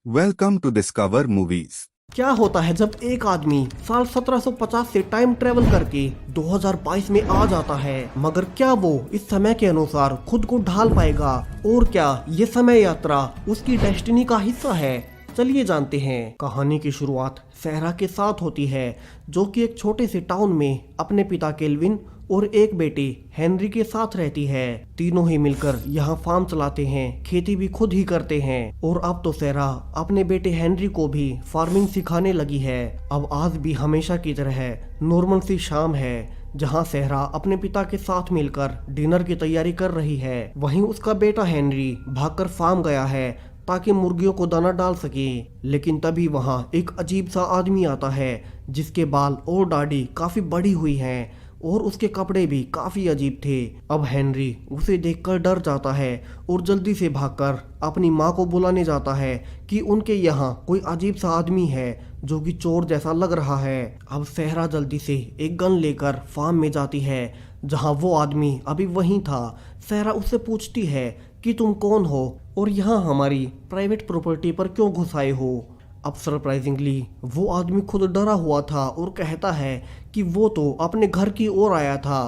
Welcome to Discover Movies. क्या होता है जब एक आदमी साल 1750 से टाइम ट्रेवल करके 2022 में आ जाता है, मगर क्या वो इस समय के अनुसार खुद को ढाल पाएगा और क्या ये समय यात्रा उसकी डेस्टिनी का हिस्सा है? चलिए जानते हैं। कहानी की शुरुआत सहरा के साथ होती है, जो कि एक छोटे से टाउन में अपने पिता केल्विन और एक बेटे हेनरी के साथ रहती है। तीनों ही मिलकर यहाँ फार्म चलाते हैं, खेती भी खुद ही करते हैं और अब तो सहरा अपने बेटे हेनरी को भी फार्मिंग सिखाने लगी है। अब आज भी हमेशा की तरह नॉर्मल सी शाम है, जहाँ सहरा अपने पिता के साथ मिलकर डिनर की तैयारी कर रही है। वहीं उसका बेटा हेनरी भागकर फार्म गया है ताकि मुर्गियों को दाना डाल सके, लेकिन तभी वहाँ एक अजीब सा आदमी आता है जिसके बाल और दाढ़ी काफी बड़ी हुई है और उसके कपड़े भी काफी अजीब थे। अब हेनरी उसे देखकर डर जाता है और जल्दी से भागकर अपनी माँ को बुलाने जाता है कि उनके यहाँ कोई अजीब सा आदमी है जो कि चोर जैसा लग रहा है। अब सहरा जल्दी से एक गन लेकर फार्म में जाती है जहाँ वो आदमी अभी वहीं था। सहरा उससे पूछती है कि तुम कौन हो और यहाँ हमारी प्राइवेट प्रॉपर्टी पर क्यों घुस आए हो? अब सरप्राइजिंगली वो आदमी खुद डरा हुआ था और कहता है कि वो तो अपने घर की ओर आया था।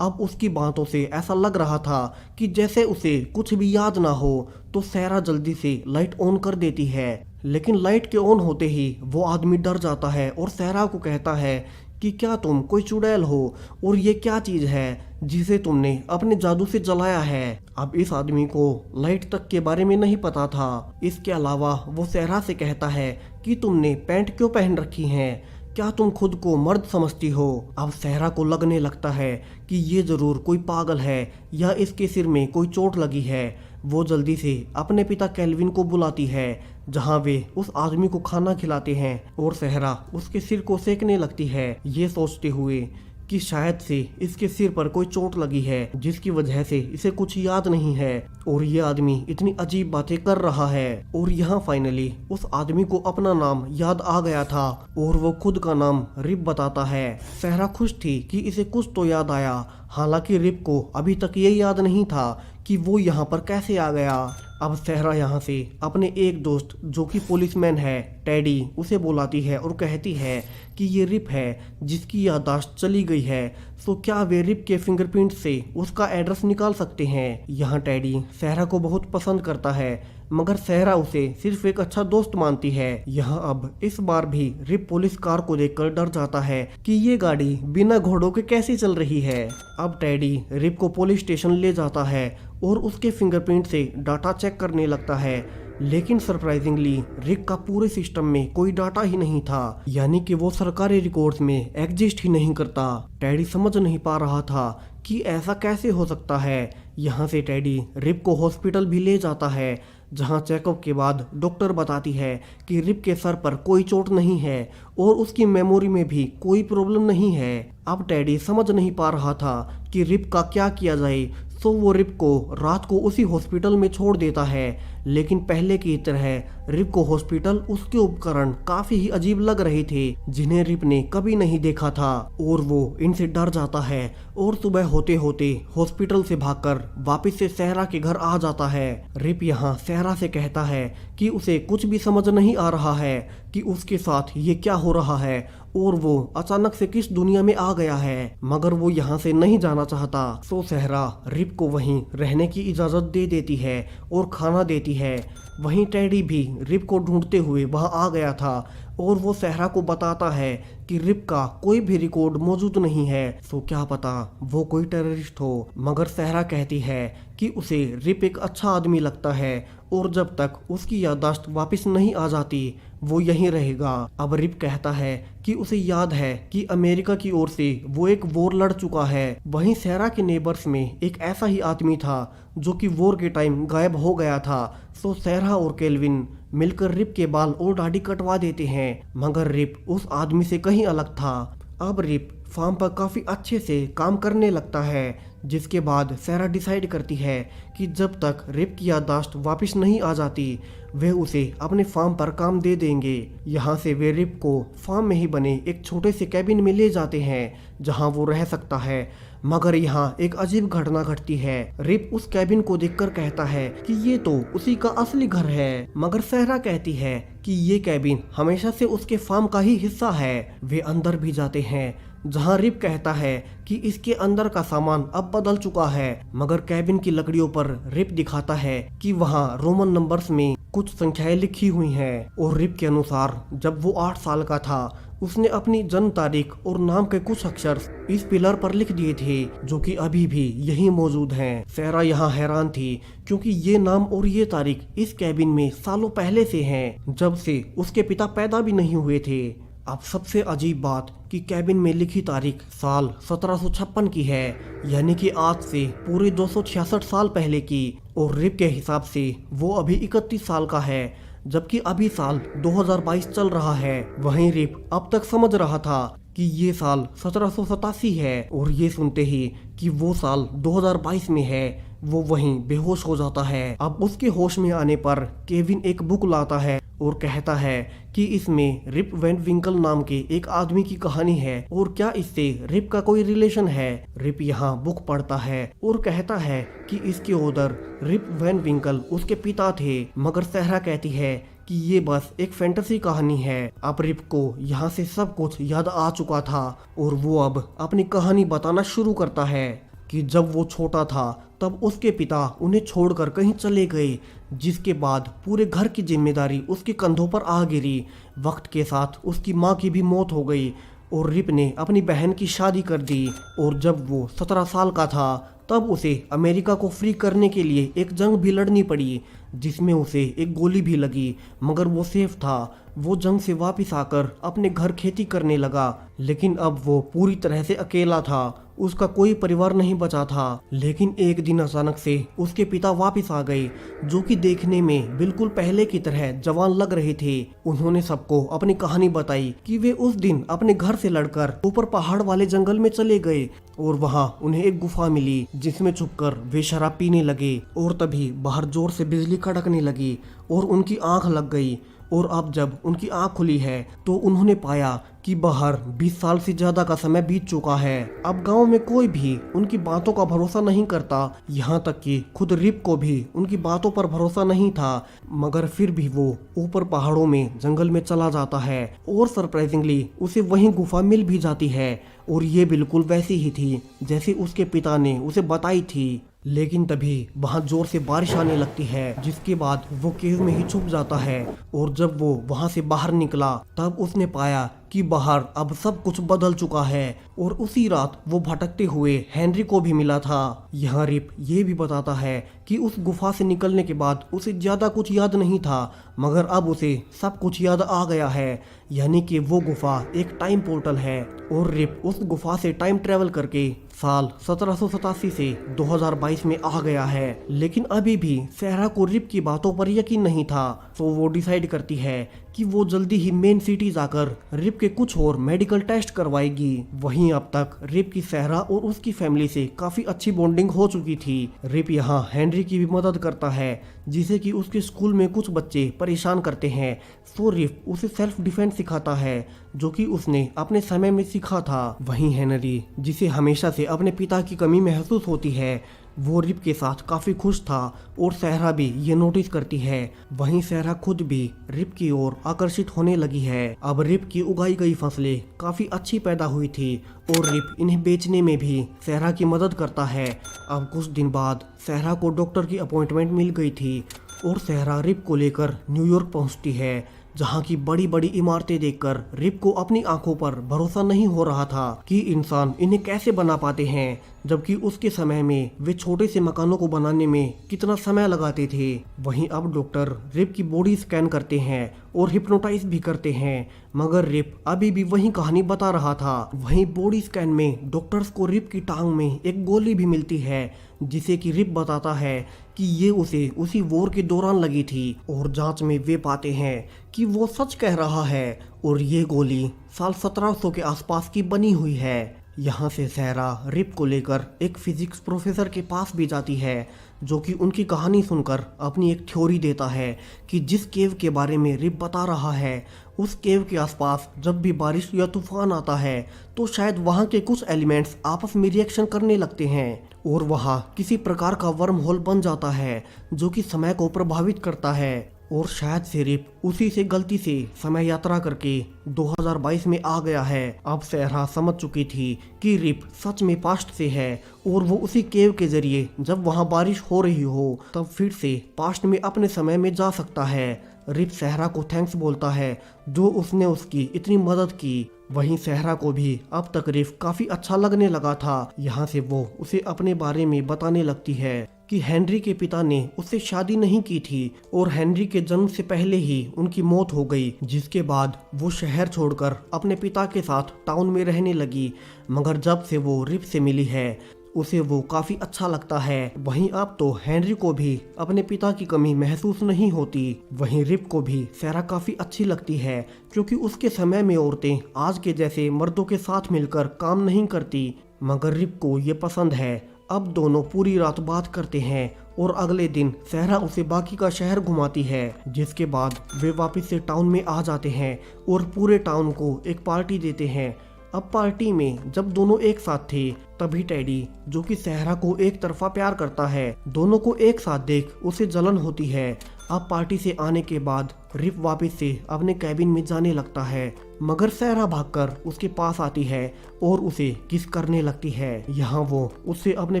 अब उसकी बातों से ऐसा लग रहा था कि जैसे उसे कुछ भी याद ना हो, तो सहरा जल्दी से लाइट ऑन कर देती है, लेकिन लाइट के ऑन होते ही वो आदमी डर जाता है और सहरा को कहता है कि क्या तुम कोई चुड़ैल हो और ये क्या चीज है जिसे तुमने अपने जादू से जलाया है? अब इस आदमी को लाइट तक के बारे में नहीं पता था। इसके अलावा वो सहरा से कहता है कि तुमने पैंट क्यों पहन रखी है, क्या तुम खुद को मर्द समझती हो? अब सहरा को लगने लगता है कि ये जरूर कोई पागल है या इसके सिर में कोई चोट लगी है। वो जल्दी से अपने पिता केल्विन को बुलाती है, जहाँ वे उस आदमी को खाना खिलाते हैं और सहरा उसके सिर को सेकने लगती है, ये सोचते हुए कि शायद से इसके सिर पर कोई चोट लगी है जिसकी वजह से इसे कुछ याद नहीं है और ये आदमी इतनी अजीब बातें कर रहा है। और यहाँ फाइनली उस आदमी को अपना नाम याद आ गया था और वो खुद का नाम रिप बताता है। सहरा खुश थी कि इसे कुछ तो याद आया, हालांकि रिप को अभी तक ये याद नहीं था कि वो यहाँ पर कैसे आ गया। अब सहरा यहाँ से अपने एक दोस्त जो कि पुलिसमैन है टेडी, उसे बुलाती है और कहती है कि ये रिप है जिसकी याददाश्त चली गई है, तो क्या वे रिप के फिंगरप्रिंट से उसका एड्रेस निकाल सकते हैं? यहाँ टेडी सहरा को बहुत पसंद करता है, मगर सहरा उसे सिर्फ एक अच्छा दोस्त मानती है। यहाँ अब इस बार भी रिप पुलिस कार को देखकर डर जाता है कि ये गाड़ी बिना घोड़ों के कैसे चल रही है। अब टेडी रिप को पुलिस स्टेशन ले जाता है और उसके फिंगरप्रिंट से डाटा चेक करने लगता है, लेकिन सरप्राइजिंगली रिक का पूरे सिस्टम में कोई डाटा ही नहीं था, यानी कि वो सरकारी रिकॉर्ड्स में एग्जिस्ट ही नहीं करता। टेडी समझ नहीं पा रहा था कि ऐसा कैसे हो सकता है। यहाँ से टेडी रिप को हॉस्पिटल भी ले जाता है, जहाँ चेकअप के बाद डॉक्टर बताती है कि रिप के सर पर कोई चोट नहीं है और उसकी मेमोरी में भी कोई प्रॉब्लम नहीं है। अब टेडी समझ नहीं पा रहा था कि रिप का क्या किया जाए, तो वो रिप को रात को उसी हॉस्पिटल में छोड़ देता है, लेकिन पहले की तरह रिप को हॉस्पिटल उसके उपकरण काफी ही अजीब लग रहे थे जिन्हें रिप ने कभी नहीं देखा था और वो इनसे डर जाता है और सुबह होते होते हॉस्पिटल से भागकर वापस से सहरा के घर आ जाता है। रिप यहाँ सहरा से कहता है कि उसे कुछ भी समझ नहीं आ रहा है कि उसके साथ ये क्या हो रहा है और वो अचानक से किस दुनिया में आ गया है, मगर वो यहाँ से नहीं जाना चाहता। तो सहरा रिप को वहीं रहने की इजाजत दे देती है और खाना देती है। वहीं टेडी भी रिप को ढूंढते हुए वहां आ गया था और वो सहरा को बताता है कि रिप का कोई भी रिकॉर्ड मौजूद नहीं है, तो क्या पता वो कोई टेररिस्ट हो। मगर सहरा कहती है कि उसे रिप एक अच्छा आदमी लगता है और जब तक उसकी याददाश्त वापस नहीं आ जाती वो यहीं रहेगा। अब रिप कहता है कि उसे याद है कि अमेरिका की ओर से वो एक वॉर लड़ चुका है। वहीं सहरा के नेबर्स में एक ऐसा ही आदमी था जो कि वॉर के टाइम गायब हो गया था। तो सहरा और केल्विन मिलकर रिप के बाल और दाढ़ी कटवा देते हैं, मगर रिप उस आदमी से कहीं अलग था। अब रिप फार्म पर काफ़ी अच्छे से काम करने लगता है, जिसके बाद सारा डिसाइड करती है कि जब तक रिप की याददाश्त वापस नहीं आ जाती वे उसे अपने फार्म पर काम दे देंगे। यहाँ से वे रिप को फार्म में ही बने एक छोटे से कैबिन में ले जाते हैं जहाँ वो रह सकता है। मगर यहाँ एक अजीब घटना घटती है। रिप उस कैबिन को देखकर कहता है कि ये तो उसी का असली घर है, मगर सहरा कहती है कि ये कैबिन हमेशा से उसके फार्म का ही हिस्सा है। वे अंदर भी जाते हैं जहां रिप कहता है कि इसके अंदर का सामान अब बदल चुका है, मगर कैबिन की लकड़ियों पर रिप दिखाता है कि वहां रोमन नंबर्स में कुछ संख्याएं लिखी हुई हैं। और रिप के अनुसार जब वो 8 साल का था उसने अपनी जन्म तारीख और नाम के कुछ अक्षर इस पिलर पर लिख दिए थे जो कि अभी भी यही मौजूद हैं। सहरा यहाँ हैरान थी क्योंकि ये नाम और ये तारीख इस कैबिन में सालों पहले से हैं, जब से उसके पिता पैदा भी नहीं हुए थे। अब सबसे अजीब बात कि कैबिन में लिखी तारीख साल 1756 की है, यानी कि आज से पूरे 266 साल पहले की। और रिप के हिसाब से वो अभी 31 साल का है, जबकि अभी साल 2022 चल रहा है। वहीं रिप अब तक समझ रहा था कि ये साल 1787 है, और ये सुनते ही कि वो साल 2022 में है वो वहीं बेहोश हो जाता है। अब उसके होश में आने पर केविन एक बुक लाता है और कहता है कि इसमें रिप वैन विंकल नाम के एक आदमी की कहानी है और क्या इससे रिप का कोई रिलेशन है। रिप यहाँ बुक पढ़ता है और कहता है कि इसके ऑथर रिप वैन विंकल उसके पिता थे, मगर सहरा कहती है कि ये बस एक फैंटेसी कहानी है। अब रिप को यहाँ से सब कुछ याद आ चुका था और वो अब अपनी कहानी बताना शुरू करता है कि जब वो छोटा था तब उसके पिता उन्हें छोड़कर कहीं चले गए, जिसके बाद पूरे घर की जिम्मेदारी उसके कंधों पर आ गिरी। वक्त के साथ उसकी माँ की भी मौत हो गई और रिप ने अपनी बहन की शादी कर दी। और जब वो 17 साल का था तब उसे अमेरिका को फ्री करने के लिए एक जंग भी लड़नी पड़ी, जिसमें उसे एक गोली भी लगी, मगर वो सेफ था। वो जंग से वापस आकर अपने घर खेती करने लगा, लेकिन अब वो पूरी तरह से अकेला था। उसका कोई परिवार नहीं बचा था। लेकिन एक दिन अचानक से उसके पिता वापस आ गए, जो कि देखने में बिल्कुल पहले की तरह जवान लग रहे थे। उन्होंने सबको अपनी कहानी बताई कि वे उस दिन अपने घर से लड़कर ऊपर पहाड़ वाले जंगल में चले गए और वहां उन्हें एक गुफा मिली, जिसमें छुपकर वे शराब पीने लगे। और तभी बाहर जोर से बिजली कड़कने लगी और उनकी आंख लग गई। और अब जब उनकी आंख खुली है तो उन्होंने पाया कि बाहर 20 साल से ज्यादा का समय बीत चुका है। अब गांव में कोई भी उनकी बातों का भरोसा नहीं करता, यहाँ तक कि खुद रिप को भी उनकी बातों पर भरोसा नहीं था। मगर फिर भी वो ऊपर पहाड़ों में जंगल में चला जाता है और सरप्राइजिंगली उसे वहीं गुफा मिल भी जाती है, और ये बिल्कुल वैसी ही थी जैसे उसके पिता ने उसे बताई थी। लेकिन तभी वहां जोर से बारिश आने लगती है, जिसके बाद वो केव में ही छुप जाता है। और जब वो वहां से बाहर निकला तब उसने पाया कि बाहर अब सब कुछ बदल चुका है। और उसी रात वो भटकते हुए हेनरी को भी मिला था। यहाँ रिप ये भी बताता है कि उस गुफा से निकलने के बाद उसे ज्यादा कुछ याद नहीं था, मगर अब उसे सब कुछ याद आ गया है, यानी कि वो गुफा एक टाइम पोर्टल है। और रिप उस गुफा से टाइम ट्रेवल करके साल 1787 से 2022 में आ गया है। लेकिन अभी भी सहरा को रिप की बातों पर यकीन नहीं था, तो वो डिसाइड करती है कि वो जल्दी ही मेन सिटी जाकर रिप के कुछ और मेडिकल टेस्ट करवाएगी। वहीं अब तक रिप की सहरा और उसकी फैमिली से काफी अच्छी बॉन्डिंग हो चुकी थी। रिप यहाँ हेनरी की भी मदद करता है, जिसे कि उसके स्कूल में कुछ बच्चे परेशान करते हैं, तो रिप उसे सेल्फ डिफेंस सिखाता है, जो कि उसने अपने समय में सीखा था। वहीं हेनरी, जिसे हमेशा से अपने पिता की कमी महसूस होती है, वो रिप के साथ काफी खुश था और सहरा भी ये नोटिस करती है। वहीं सहरा खुद भी रिप की ओर आकर्षित होने लगी है। अब रिप की उगाई गई फसलें काफी अच्छी पैदा हुई थी और रिप इन्हें बेचने में भी सहरा की मदद करता है। अब कुछ दिन बाद सहरा को डॉक्टर की अपॉइंटमेंट मिल गई थी और सहरा रिप को लेकर न्यूयॉर्क पहुंचती है, जहां की बड़ी बड़ी इमारतें देखकर रिप को अपनी आंखों पर भरोसा नहीं हो रहा था कि इंसान इन्हें कैसे बना पाते हैं, जबकि उसके समय में वे छोटे से मकानों को बनाने में कितना समय लगाते थे। वहीं अब डॉक्टर रिप की बॉडी स्कैन करते हैं और हिप्नोटाइज भी करते हैं, मगर रिप अभी भी वही कहानी बता रहा था। वहीं बॉडी स्कैन में डॉक्टर्स को रिप की टांग में एक गोली भी मिलती है, जिसे कि रिप बताता है कि ये उसे उसी वॉर के दौरान लगी थी। और जांच में वे पाते हैं कि वो सच कह रहा है और ये गोली साल 1700 के आसपास की बनी हुई है। यहाँ से सहरा रिप को लेकर एक फिजिक्स प्रोफेसर के पास भी जाती है, जो कि उनकी कहानी सुनकर अपनी एक थ्योरी देता है कि जिस केव के बारे में रिप बता रहा है उस केव के आसपास जब भी बारिश या तूफान आता है तो शायद वहाँ के कुछ एलिमेंट्स आपस में रिएक्शन करने लगते हैं और वहाँ किसी प्रकार का वर्म होल बन जाता है जो कि समय को प्रभावित करता है। और शायद से रिप उसी से गलती से समय यात्रा करके 2022 में आ गया है। अब सहरा समझ चुकी थी कि रिप सच में पास्ट से है और वो उसी केव के जरिए जब वहाँ बारिश हो रही हो तब फिर से पास्ट में अपने समय में जा सकता है। रिप सहरा को थैंक्स बोलता है जो उसने उसकी इतनी मदद की। वहीं सहरा को भी अब तक रिप काफी अच्छा लगने लगा था। यहाँ से वो उसे अपने बारे में बताने लगती है कि हेनरी के पिता ने उससे शादी नहीं की थी और हेनरी के जन्म से पहले ही उनकी मौत हो गई, जिसके बाद वो शहर छोड़कर अपने पिता के साथ टाउन में रहने लगी। मगर जब से वो रिप से मिली है उसे वो काफी अच्छा लगता है। वहीं अब तो हेनरी को भी अपने पिता की कमी महसूस नहीं होती। वहीं रिप को भी सहरा काफी अच्छी लगती है क्योंकि उसके समय में औरतें आज के जैसे मर्दों के साथ मिलकर काम नहीं करती, मगर रिप को ये पसंद है। अब दोनों पूरी रात बात करते हैं और अगले दिन सहरा उसे बाकी का शहर घुमाती है, जिसके बाद वे वापस से टाउन में आ जाते हैं और पूरे टाउन को एक पार्टी देते हैं। अब पार्टी में जब दोनों एक साथ थे तभी टेडी, जो कि सहरा को एक तरफा प्यार करता है, दोनों को एक साथ देख उसे जलन होती है। अब पार्टी से आने के बाद रिप वापस से अपने कैबिन में जाने लगता है, मगर सहरा भागकर उसके पास आती है और उसे किस करने लगती है। यहाँ वो उससे अपने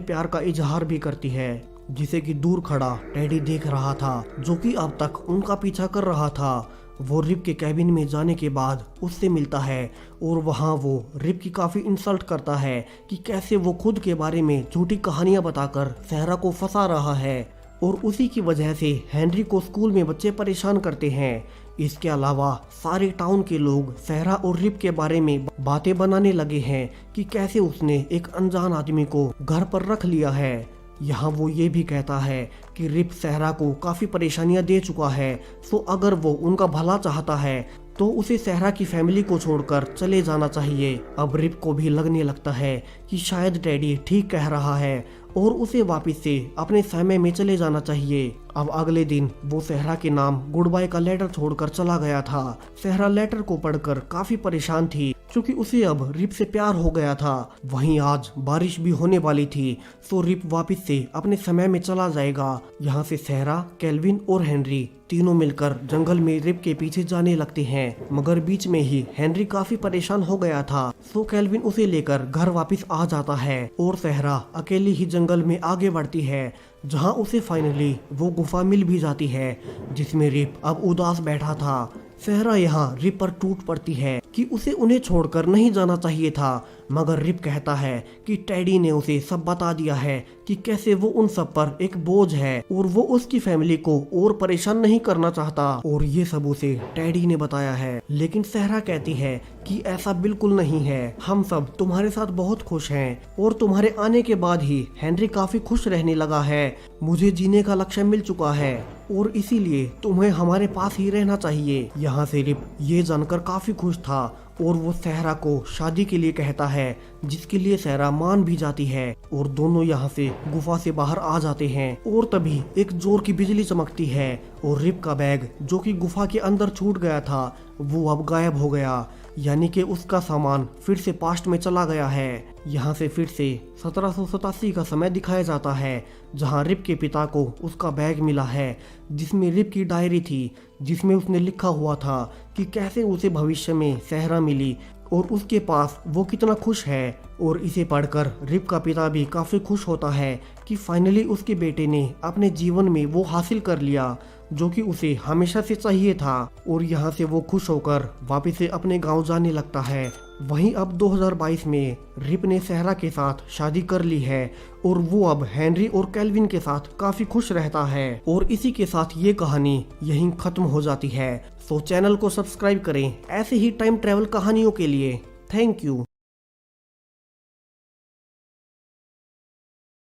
प्यार का इजहार भी करती है, जिसे कि दूर खड़ा टेडी देख रहा था, जो कि अब तक उनका पीछा कर रहा था। वो रिप के कैबिन में जाने के बाद उससे मिलता है और वहाँ वो रिप की काफी इंसल्ट करता है कि कैसे वो खुद के बारे में झूठी कहानियां बताकर सहरा को फंसा रहा है और उसी की वजह से हेनरी को स्कूल में बच्चे परेशान करते हैं। इसके अलावा सारे टाउन के लोग सहरा और रिप के बारे में बातें बनाने लगे हैं कि कैसे उसने एक अनजान आदमी को घर पर रख लिया है। यहाँ वो ये भी कहता है कि रिप सहरा को काफी परेशानियां दे चुका है, सो अगर वो उनका भला चाहता है तो उसे सहरा की फैमिली को छोड़कर चले जाना चाहिए। अब रिप को भी लगने लगता है कि शायद डैडी ठीक कह रहा है और उसे वापस से अपने समय में चले जाना चाहिए। अब अगले दिन वो सहरा के नाम गुड बाय का लेटर छोड़कर चला गया था। सहरा लेटर को पढ़कर काफी परेशान थी क्योंकि उसे अब रिप से प्यार हो गया था। वहीं आज बारिश भी होने वाली थी, सो रिप वापस से अपने समय में चला जाएगा। यहाँ से सहरा, केल्विन और हेनरी तीनों मिलकर जंगल में रिप के पीछे जाने लगते हैं, मगर बीच में ही हेनरी काफी परेशान हो गया था, सो केल्विन उसे लेकर घर वापस आ जाता है और सहरा अकेली ही जंगल में आगे बढ़ती है, जहाँ उसे फाइनली वो गुफा मिल भी जाती है जिसमें रिप अब उदास बैठा था। सहरा यहाँ रिप पर टूट पड़ती है कि उसे उन्हें छोड़कर नहीं जाना चाहिए था, मगर रिप कहता है कि टेडी ने उसे सब बता दिया है कि कैसे वो उन सब पर एक बोझ है और वो उसकी फैमिली को और परेशान नहीं करना चाहता, और ये सब उसे टेडी ने बताया है। लेकिन सहरा कहती है कि ऐसा बिल्कुल नहीं है, हम सब तुम्हारे साथ बहुत खुश हैं और तुम्हारे आने के बाद ही हेनरी काफी खुश रहने लगा है। मुझे जीने का लक्ष्य मिल चुका है और इसीलिए तुम्हें हमारे पास ही रहना चाहिए। यहाँ से रिप ये जानकर काफी खुश था और वो सहरा को शादी के लिए कहता है, जिसके लिए सहरा मान भी जाती है और दोनों यहाँ से गुफा से बाहर आ जाते हैं। और तभी एक जोर की बिजली चमकती है और रिप का बैग, जो कि गुफा के अंदर छूट गया था, वो अब गायब हो गया, यानी कि उसका सामान फिर से पास्ट में चला गया है। यहाँ से फिर से 1787 का समय दिखाया जाता है, जहाँ रिप के पिता को उसका बैग मिला है जिसमें रिप की डायरी थी, जिसमें उसने लिखा हुआ था कि कैसे उसे भविष्य में सहरा मिली और उसके पास वो कितना खुश है। और इसे पढ़कर रिप का पिता भी काफी खुश होता है कि फाइनली उसके बेटे ने अपने जीवन में वो हासिल कर लिया जो कि उसे हमेशा से चाहिए था। और यहाँ से वो खुश होकर वापस से अपने गांव जाने लगता है। वहीं अब 2022 में रिप ने सहरा के साथ शादी कर ली है और वो अब हेनरी और केल्विन के साथ काफी खुश रहता है। और इसी के साथ ये कहानी यहीं खत्म हो जाती है। सो चैनल को सब्सक्राइब करें ऐसे ही टाइम ट्रेवल कहानियों के लिए। Thank you.